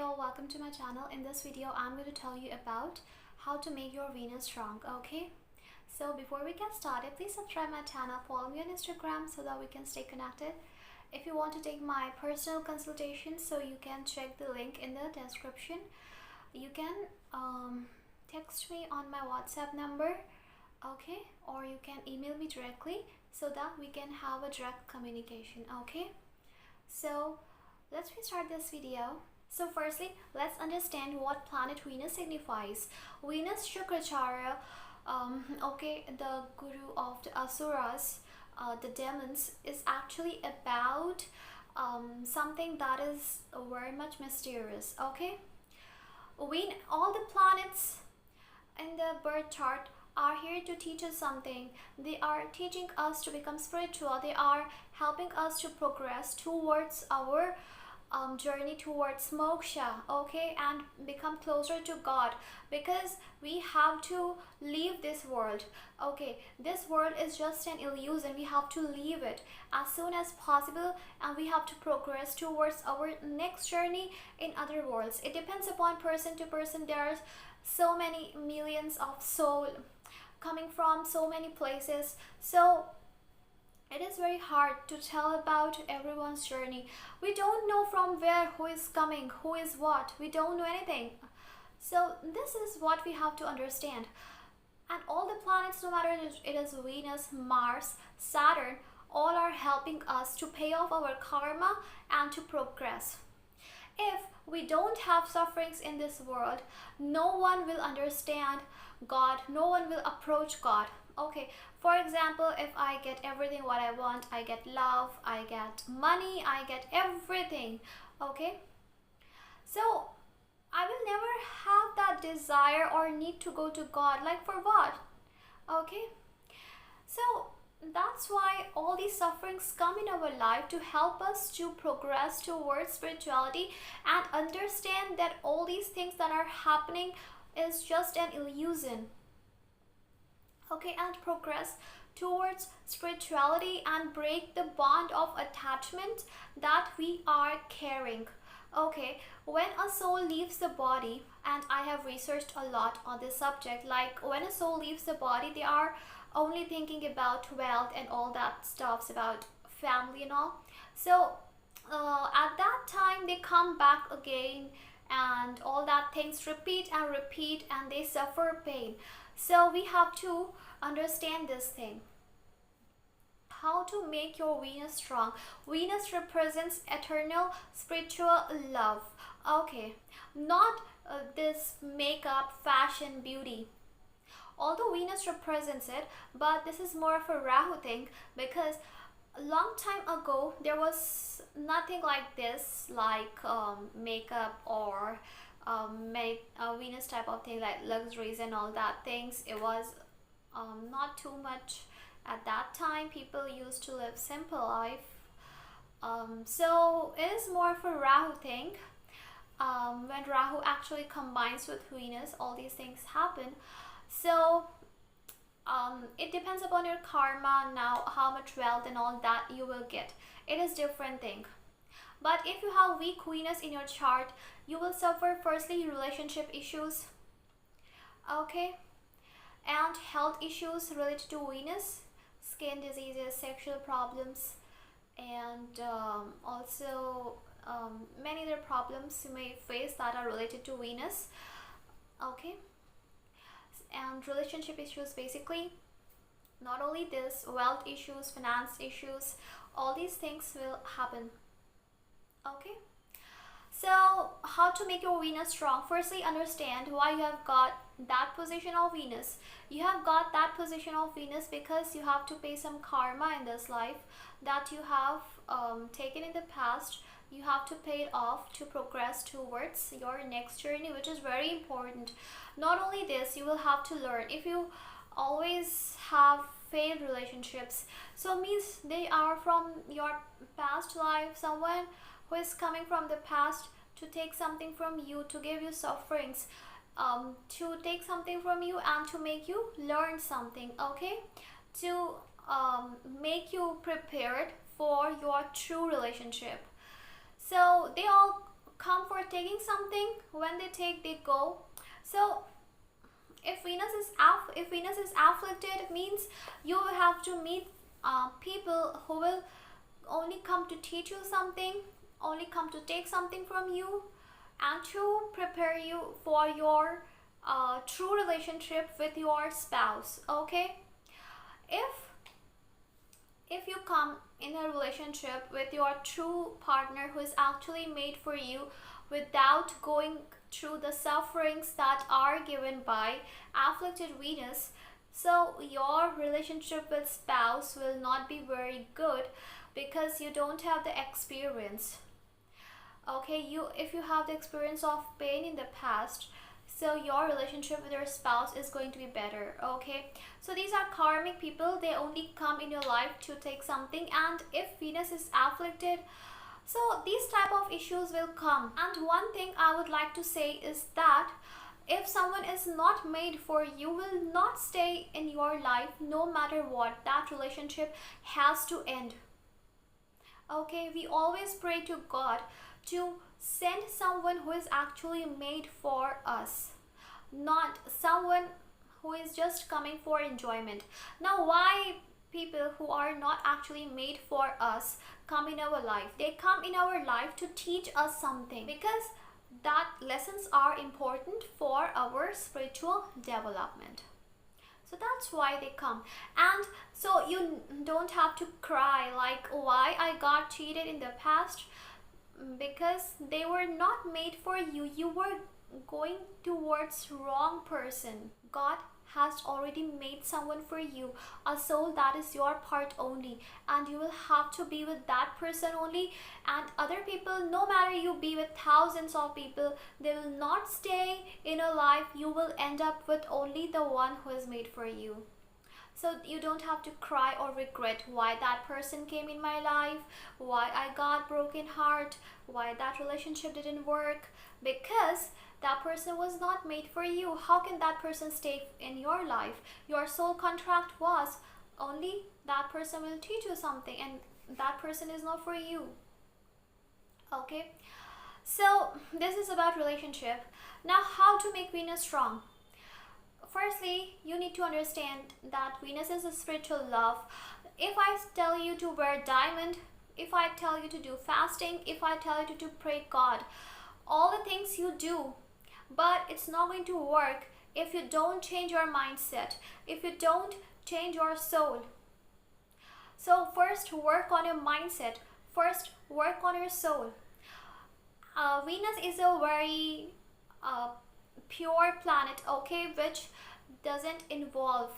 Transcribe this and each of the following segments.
all, welcome to my channel. In this video I'm going to tell you about how to make your Venus strong. Okay, so before we get started, please subscribe my channel, follow me on Instagram so that we can stay connected. If you want to take my personal consultation, so you can check the link in the description. You can text me on my WhatsApp number, okay, or you can email me directly so that we can have a direct communication. Okay, so let's start this video. So firstly, let's understand what planet Venus signifies. Venus Shukracharya, the guru of the Asuras, the demons, is actually about something that is very much mysterious. Okay, all the planets in the birth chart are here to teach us something. They are teaching us to become spiritual. They are helping us to progress towards our journey towards moksha, okay, and become closer to God, because we have to leave this world. Okay, this world is just an illusion. We have to leave it as soon as possible, and we have to progress towards our next journey in other worlds. It depends upon person to person. There are so many millions of souls coming from so many places, so it is very hard to tell about everyone's journey. We don't know from where, who is coming, who is what. We don't know anything. So this is what we have to understand. And all the planets, no matter it is Venus, Mars, Saturn, all are helping us to pay off our karma and to progress. If we don't have sufferings in this world, no one will understand God, no one will approach God. Okay, for example, if I get everything what I want, I get love, I get money, I get everything. Okay, so I will never have that desire or need to go to God. Like, for what? Okay, so that's why all these sufferings come in our life, to help us to progress towards spirituality and understand that all these things that are happening is just an illusion. Okay, and progress towards spirituality and break the bond of attachment that we are carrying. Okay, when a soul leaves the body, and I have researched a lot on this subject, like when a soul leaves the body, they are only thinking about wealth and all that stuffs, about family and all. So at that time they come back again, and all that things repeat and repeat, and they suffer pain. So we have to understand this thing. How to make your Venus strong. Venus represents eternal spiritual love. Okay, not this makeup, fashion, beauty. Although Venus represents it, but this is more of a Rahu thing, because a long time ago there was nothing like this, like makeup or Venus type of thing, like luxuries and all that things. It was not too much at that time. People used to live simple life. So it is more of a Rahu thing. When Rahu actually combines with Venus, all these things happen. So it depends upon your karma now, how much wealth and all that you will get. It is different thing. But if you have weak Venus in your chart, you will suffer firstly relationship issues, okay, and health issues related to Venus, skin diseases, sexual problems, and also many other problems you may face that are related to Venus. Okay, and relationship issues, basically. Not only this, wealth issues, finance issues, all these things will happen. Okay, so how to make your Venus strong? Firstly, understand why you have got that position of Venus. You have got that position of Venus because you have to pay some karma in this life that you have taken in the past. You have to pay it off to progress towards your next journey, which is very important. Not only this, you will have to learn. If you always have failed relationships, so means they are from your past life, someone who is coming from the past to take something from you, to give you sufferings, to take something from you and to make you learn something, okay, to make you prepared for your true relationship. So they all come for taking something. When they take, they go. So if Venus is afflicted, it means you will have to meet people who will only come to teach you something, only come to take something from you, and to prepare you for your true relationship with your spouse. Okay, if you come in a relationship with your true partner who is actually made for you, without going through the sufferings that are given by afflicted Venus, so your relationship with spouse will not be very good, because you don't have the experience. Okay, if you have the experience of pain in the past, so your relationship with your spouse is going to be better. Okay, so these are karmic people. They only come in your life to take something. And if Venus is afflicted, so these type of issues will come. And one thing I would like to say is that if someone is not made for you, will not stay in your life no matter what. That relationship has to end. Okay, we always pray to God to send someone who is actually made for us, not someone who is just coming for enjoyment. Now, why people who are not actually made for us come in our life? They come in our life to teach us something, because that lessons are important for our spiritual development. So that's why they come. And so you don't have to cry like, why I got cheated in the past, because they were not made for you. You were going towards wrong person. God has already made someone for you, a soul that is your part only, and you will have to be with that person only. And other people, no matter you be with thousands of people, they will not stay in your life. You will end up with only the one who is made for you. So you don't have to cry or regret why that person came in my life, why I got broken heart, why that relationship didn't work, because that person was not made for you. How can that person stay in your life? Your soul contract was only that person will teach you something, and that person is not for you. Okay, so this is about relationship. Now, how to make Venus strong? Firstly, you need to understand that Venus is a spiritual love. If I tell you to wear diamond, if I tell you to do fasting, if I tell you to pray God, all the things you do, but it's not going to work if you don't change your mindset, if you don't change your soul. So first work on your mindset, first work on your soul. Venus is a very pure planet, okay, which doesn't involve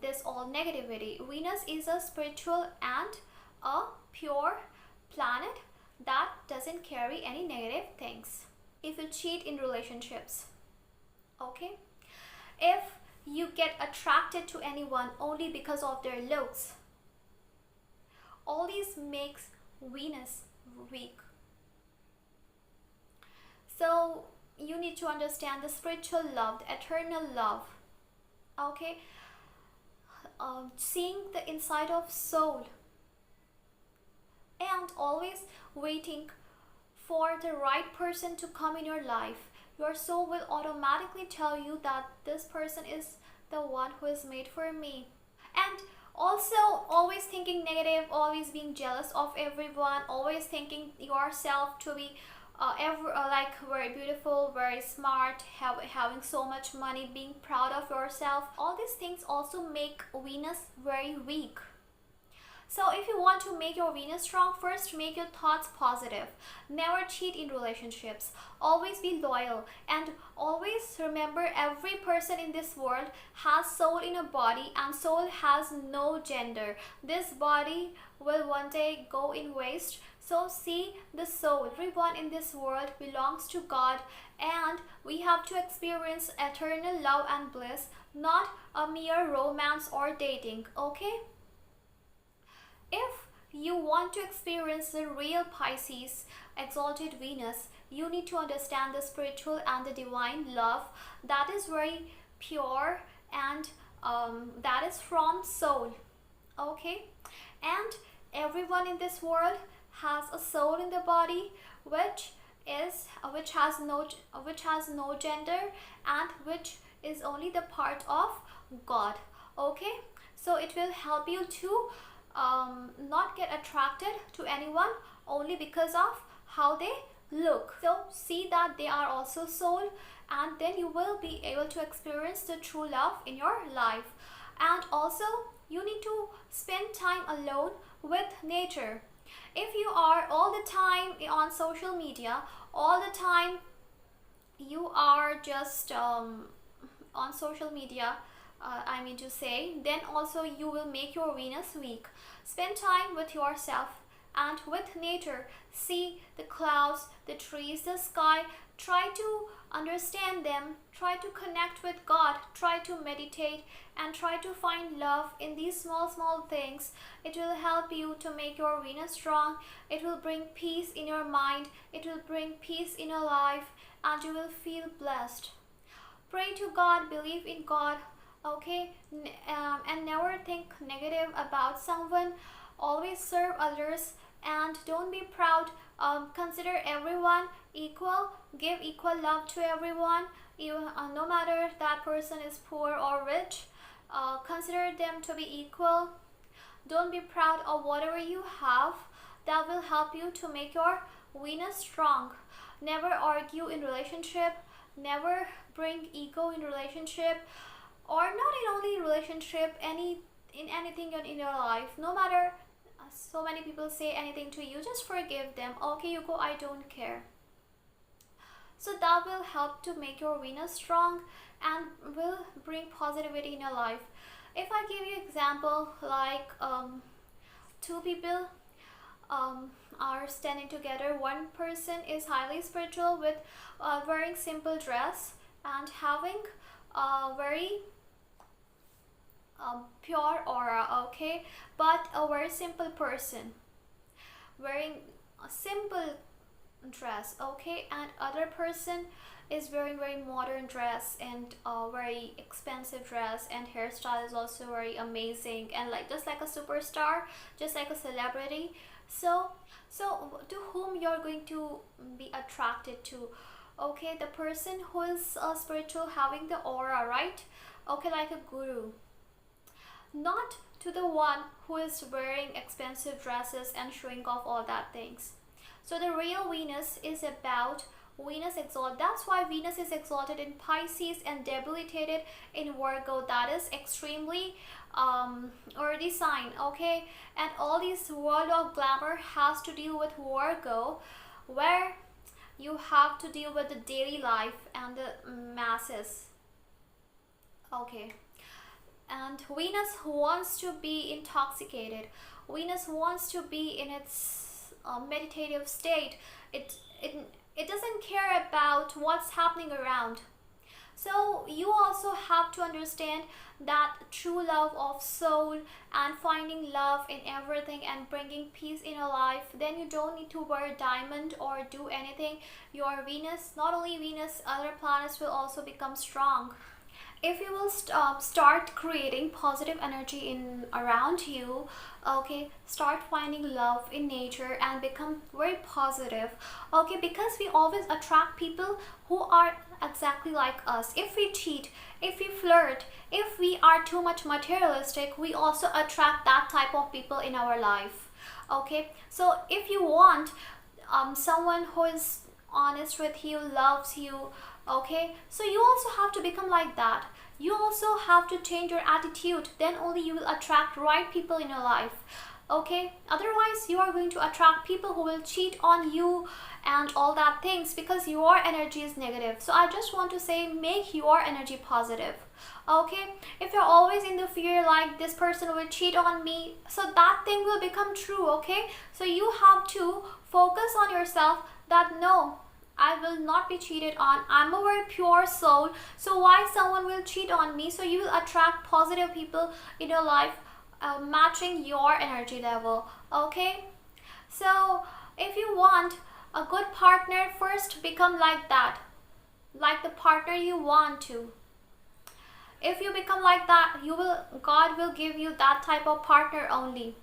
this all negativity. Venus is a spiritual and a pure planet that doesn't carry any negative things. If you cheat in relationships, okay, if you get attracted to anyone only because of their looks, all these makes Venus weak. So you need to understand the spiritual love, the eternal love. Okay, seeing the inside of soul, and always waiting for the right person to come in your life. Your soul will automatically tell you that this person is the one who is made for me. And also always thinking negative, always being jealous of everyone, always thinking yourself to be like very beautiful, very smart, having so much money, being proud of yourself. All these things also make Venus very weak. So if you want to make your Venus strong, first make your thoughts positive. Never cheat in relationships. Always be loyal, and always remember every person in this world has soul in a body, and soul has no gender. This body will one day go in waste. So see the soul. Everyone in this world belongs to God, and we have to experience eternal love and bliss, not a mere romance or dating. Okay? If you want to experience the real Pisces, exalted Venus, you need to understand the spiritual and the divine love that is very pure, and that is from soul. Okay? And everyone in this world has a soul in the body which is which has no gender, and which is only the part of God. Okay, so it will help you to not get attracted to anyone only because of how they look. So see that they are also soul, and then you will be able to experience the true love in your life. And also you need to spend time alone with nature. If you are all the time on social media, all the time you are just on social media, I mean to say, then also you will make your Venus weak. Spend time with yourself and with nature. See the clouds, the trees, the sky. Try to understand them. Try to connect with God. Try to meditate and try to find love in these small things. It will help you to make your Venus strong. It will bring peace in your mind. It will bring peace in your life, and you will feel blessed. Pray to God, believe in God, okay, and never think negative about someone. Always serve others and don't be proud. Consider everyone equal. Give equal love to everyone. No matter that person is poor or rich, consider them to be equal. Don't be proud of whatever you have. That will help you to make your Venus strong. Never argue in relationship. Never bring ego in relationship, or not in only relationship, in anything in your life. No matter so many people say anything to you, just forgive them. Okay, you go, I don't care. So that will help to make your Venus strong and will bring positivity in your life. If I give you example, like two people are standing together. One person is highly spiritual with wearing simple dress and having a very pure aura, okay, but a very simple person wearing a simple dress, okay, and other person is wearing very modern dress and a very expensive dress, and hairstyle is also very amazing, and like just like a superstar, just like a celebrity. So to whom you're going to be attracted to? Okay, the person who is spiritual, having the aura, right? Okay, like a guru. Not to the one who is wearing expensive dresses and showing off all that things. So the real Venus is about Venus exalted. That's why Venus is exalted in Pisces and debilitated in Virgo. That is extremely earthy sign, okay? And all this world of glamour has to deal with Virgo, where you have to deal with the daily life and the masses, okay? And Venus wants to be intoxicated. Venus wants to be in its meditative state. It doesn't care about what's happening around. So you also have to understand that true love of soul and finding love in everything and bringing peace in your life, then you don't need to wear a diamond or do anything. Your Venus, not only Venus, other planets will also become strong. If you will start creating positive energy in around you, okay, start finding love in nature and become very positive, okay, because we always attract people who are exactly like us. If we cheat, if we flirt, if we are too much materialistic, we also attract that type of people in our life, okay? So if you want someone who is honest with you, loves you, okay, so you also have to become like that. You also have to change your attitude, then only you will attract right people in your life, okay? Otherwise you are going to attract people who will cheat on you and all that things, because your energy is negative. So I just want to say, make your energy positive, okay? If you're always in the fear like this person will cheat on me, so that thing will become true, okay? So you have to focus on yourself, that no, I will not be cheated on. I'm a very pure soul. So why someone will cheat on me? So you will attract positive people in your life, matching your energy level, okay? So if you want a good partner, first become like that, like the partner you want to. If you become like that, God will give you that type of partner only,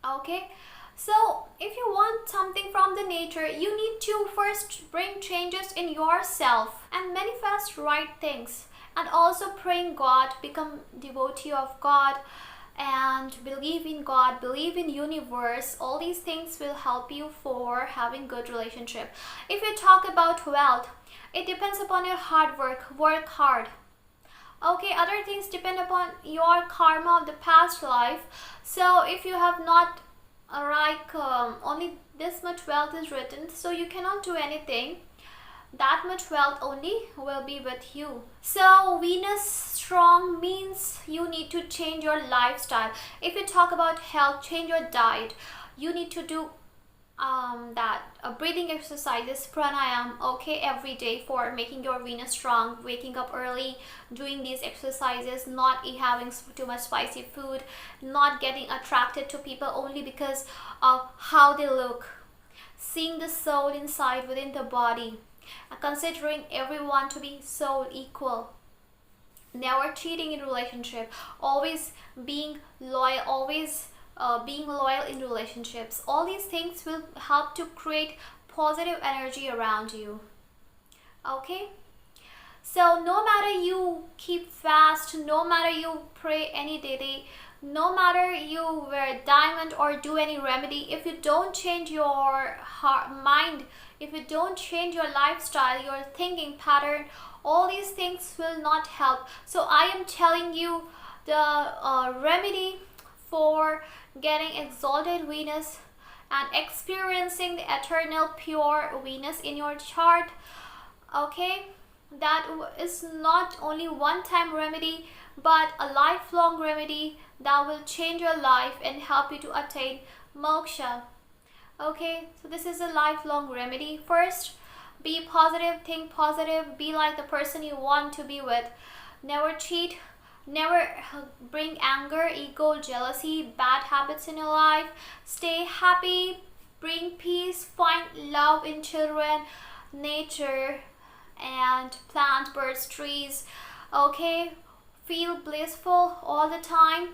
okay? So if you want something from the nature, you need to first bring changes in yourself and manifest right things, and also praying God, become devotee of God, and believe in God, believe in universe. All these things will help you for having good relationship. If you talk about wealth, it depends upon your hard work hard. Okay, other things depend upon your karma of the past life. So if you have not only this much wealth is written, so you cannot do anything. That much wealth only will be with you. So Venus strong means you need to change your lifestyle. If you talk about health, change your diet. You need to do that breathing exercises, pranayam, okay, every day for making your Venus strong. Waking up early, doing these exercises, not having too much spicy food, not getting attracted to people only because of how they look, seeing the soul inside within the body, considering everyone to be soul equal, never cheating in relationship, always being loyal, always being loyal in relationships. All these things will help to create positive energy around you. Okay, so no matter you keep fast, no matter you pray any day, no matter you wear diamond or do any remedy, if you don't change your mind, if you don't change your lifestyle, your thinking pattern, all these things will not help. So I am telling you the remedy for getting exalted Venus and experiencing the eternal pure Venus in your chart. Okay, that is not only one time remedy, but a lifelong remedy that will change your life and help you to attain moksha. Okay, so this is a lifelong remedy. First, be positive, think positive, be like the person you want to be with. Never cheat, never bring anger, ego, jealousy, bad habits in your life. Stay happy, bring peace, find love in children, nature, and plant, birds, trees. Okay, feel blissful all the time.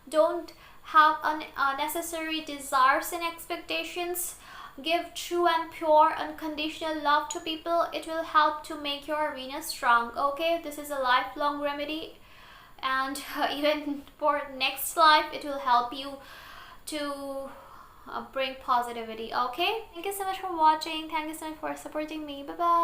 Don't have unnecessary desires and expectations. Give true and pure unconditional love to people. It will help to make your Venus strong. Okay, this is a lifelong remedy, and even for next life it will help you to bring positivity. Okay, thank you so much for watching. Thank you so much for supporting me. Bye bye.